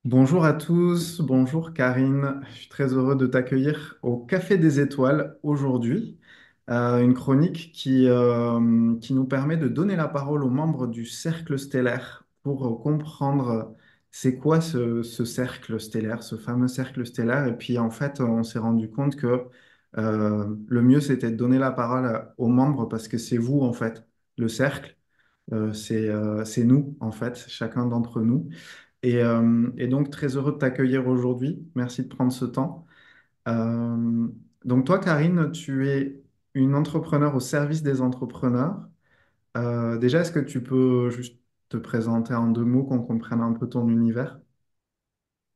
Bonjour à tous, bonjour Karine. Je suis très heureux de t'accueillir au Café des Étoiles aujourd'hui. Une chronique qui nous permet de donner la parole aux membres du cercle stellaire pour comprendre c'est quoi ce cercle stellaire, ce fameux cercle stellaire. Et puis en fait, on s'est rendu compte que le mieux c'était de donner la parole aux membres parce que c'est vous en fait, le cercle. C'est nous en fait, chacun d'entre nous. Et donc, très heureux de t'accueillir aujourd'hui. Merci de prendre ce temps. Euh, donc, toi, Karine, tu es une entrepreneure au service des entrepreneurs. Déjà, est-ce que tu peux juste te présenter en deux mots, qu'on comprenne un peu ton univers?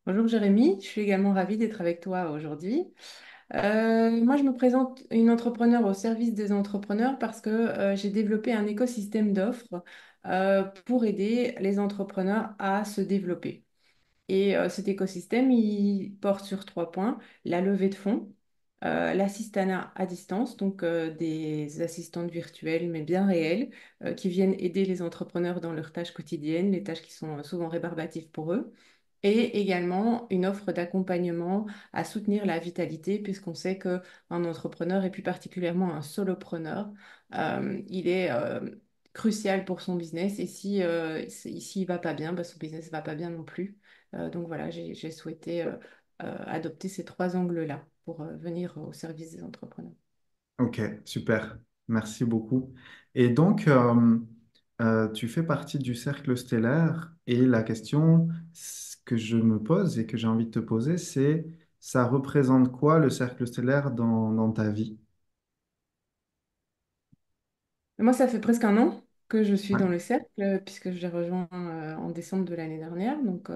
Bonjour Jérémy, je suis également ravie d'être avec toi aujourd'hui. Moi, je me présente une entrepreneure au service des entrepreneurs parce que j'ai développé un écosystème d'offres pour aider les entrepreneurs à se développer. Et cet écosystème, il porte sur trois points: la levée de fonds, l'assistanat à distance, donc des assistantes virtuelles mais bien réelles qui viennent aider les entrepreneurs dans leurs tâches quotidiennes, les tâches qui sont souvent rébarbatives pour eux, et également une offre d'accompagnement à soutenir la vitalité, puisqu'on sait qu'un entrepreneur, et plus particulièrement un solopreneur, il est crucial pour son business. Et s'il ne va pas bien, bah, son business ne va pas bien non plus. Donc voilà, j'ai souhaité adopter ces trois angles-là pour venir au service des entrepreneurs. Ok, super. Merci beaucoup. Et donc, tu fais partie du cercle stellaire et la question que je me pose et que j'ai envie de te poser, c'est ça représente quoi le cercle stellaire dans ta vie? Moi, ça fait presque un an que je suis Ouais. dans le cercle, puisque je l'ai rejoint en décembre de l'année dernière. Donc,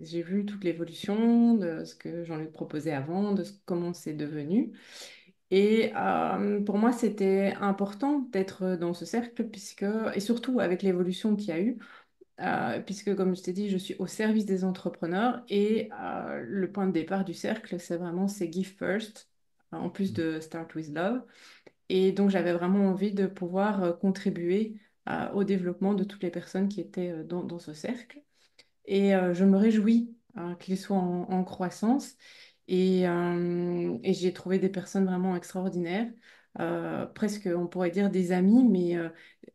j'ai vu toute l'évolution de ce que j'en ai proposé avant, comment c'est devenu. Et pour moi, c'était important d'être dans ce cercle, et surtout avec l'évolution qu'il y a eu, puisque, comme je t'ai dit, je suis au service des entrepreneurs. Et le point de départ du cercle, c'est Give First, en plus de Start with Love. Et donc, j'avais vraiment envie de pouvoir contribuer au développement de toutes les personnes qui étaient dans ce cercle. Et je me réjouis qu'il soit en croissance. Et j'ai trouvé des personnes vraiment extraordinaires, presque, on pourrait dire, des amis, mais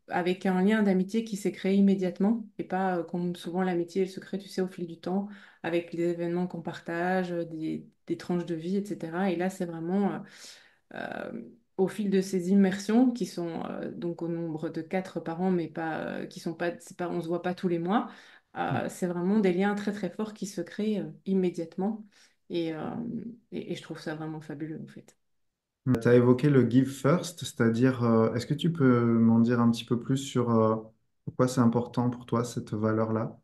avec un lien d'amitié qui s'est créé immédiatement, et pas comme souvent l'amitié, elle se crée, tu sais, au fil du temps, avec les événements qu'on partage, des tranches de vie, etc. Et là, c'est vraiment au fil de ces immersions qui sont donc au nombre de 4 par an, mais pas, qui sont pas, c'est pas, on se voit pas tous les mois. C'est vraiment des liens très très forts qui se créent immédiatement. Et, euh, et je trouve ça vraiment fabuleux en fait. Tu as évoqué le give first, c'est-à-dire, est-ce que tu peux m'en dire un petit peu plus sur pourquoi c'est important pour toi cette valeur-là?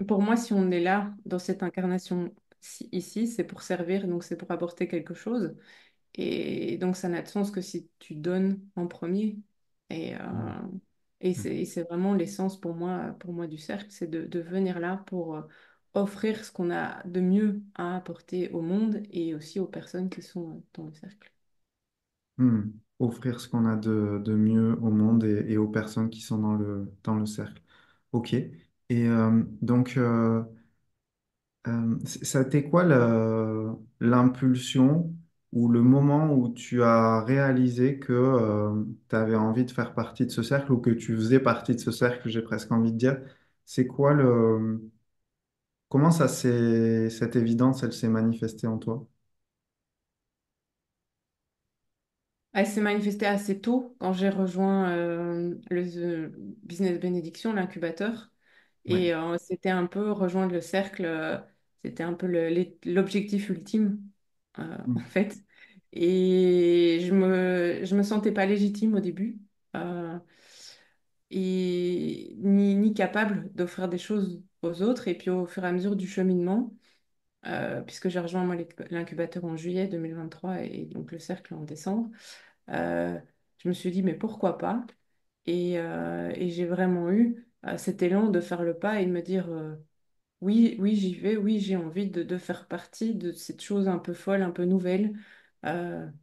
Pour moi, si on est là dans cette incarnation ici, c'est pour servir, donc c'est pour apporter quelque chose. Et donc, ça n'a de sens que si tu donnes en premier. Et, Mm. et c'est vraiment l'essence pour moi du cercle, c'est de venir là pour offrir ce qu'on a de mieux à apporter au monde et aussi aux personnes qui sont dans le cercle. Hmm. Offrir ce qu'on a de mieux au monde et aux personnes qui sont dans le cercle. Ok. Et donc, ça a été quoi l'impulsion ou le moment où tu as réalisé que tu avais envie de faire partie de ce cercle ou que tu faisais partie de ce cercle, j'ai presque envie de dire. C'est quoi comment cette évidence, elle s'est manifestée en toi? Elle s'est manifestée assez tôt quand j'ai rejoint le Business Bénédiction, l'incubateur. Ouais. Et c'était un peu rejoindre le cercle, c'était un peu l'objectif ultime, en Hmm. fait. Et je me sentais pas légitime au début, euh, et ni capable d'offrir des choses aux autres. Et puis au fur et à mesure du cheminement, puisque j'ai rejoint moi l'incubateur en juillet 2023 et donc le cercle en décembre, euh, je me suis dit, mais pourquoi pas? Et j'ai vraiment eu cet élan de faire le pas et de me dire, oui, oui, j'y vais, oui, j'ai envie de faire partie de cette chose un peu folle, un peu nouvelle,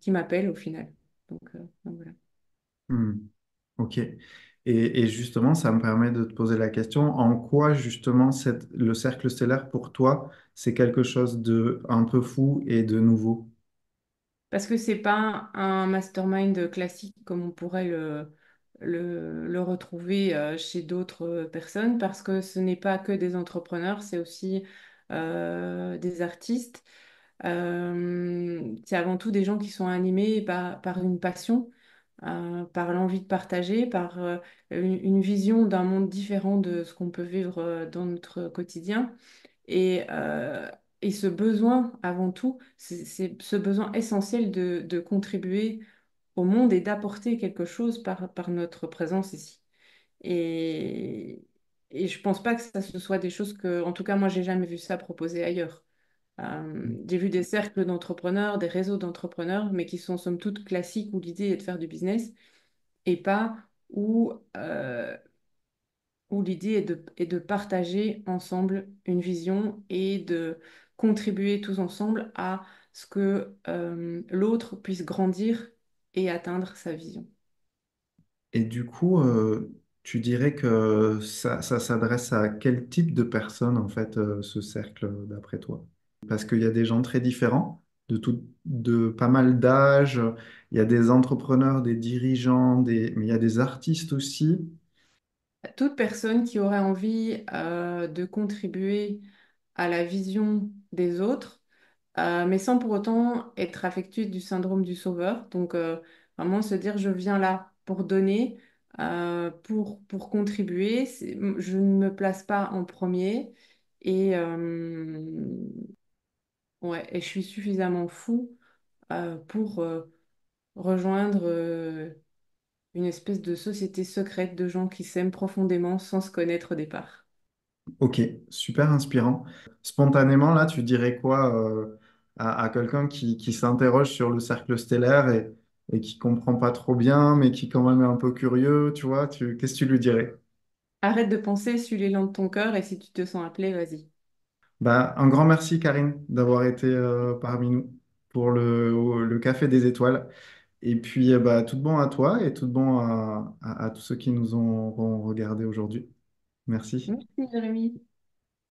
qui m'appelle au final. Donc voilà. Hmm. Ok. Et justement, ça me permet de te poser la question, en quoi justement le cercle stellaire pour toi, c'est quelque chose de un peu fou et de nouveau? Parce que c'est pas un mastermind classique comme on pourrait le retrouver chez d'autres personnes, parce que ce n'est pas que des entrepreneurs, c'est aussi des artistes. C'est avant tout des gens qui sont animés par une passion, par l'envie de partager, par une vision d'un monde différent de ce qu'on peut vivre dans notre quotidien. Et, euh, et ce besoin, avant tout, c'est ce besoin essentiel de contribuer au monde et d'apporter quelque chose par notre présence ici. Et, et je pense pas que ça ce soit des choses que, en tout cas, moi, j'ai jamais vu ça proposé ailleurs. J'ai vu des cercles d'entrepreneurs, des réseaux d'entrepreneurs, mais qui sont somme toute classiques où l'idée est de faire du business et pas où, où l'idée est de partager ensemble une vision et de contribuer tous ensemble à ce que l'autre puisse grandir et atteindre sa vision. Et du coup, tu dirais que ça s'adresse à quel type de personnes, en fait, ce cercle, d'après toi? Parce qu'il y a des gens très différents, de pas mal d'âges, il y a des entrepreneurs, des dirigeants, mais il y a des artistes aussi. Toute personne qui aurait envie de contribuer à la vision des autres, mais sans pour autant être affectué du syndrome du sauveur. Donc, vraiment se dire, je viens là pour donner, pour contribuer. Je ne me place pas en premier et, ouais, et je suis suffisamment fou pour rejoindre une espèce de société secrète de gens qui s'aiment profondément sans se connaître au départ. Ok, super inspirant. Spontanément, là, tu dirais quoi à quelqu'un qui s'interroge sur le cercle stellaire et qui comprend pas trop bien, mais qui quand même est un peu curieux, tu vois, qu'est-ce que tu lui dirais? Arrête de penser, suis l'élan de ton cœur et si tu te sens appelé, vas-y. Bah, un grand merci, Karine, d'avoir été parmi nous pour le Café des Étoiles. Et puis, bah, tout bon à toi et tout bon à tous ceux qui nous ont regardé aujourd'hui. Merci. Merci, Jérémy.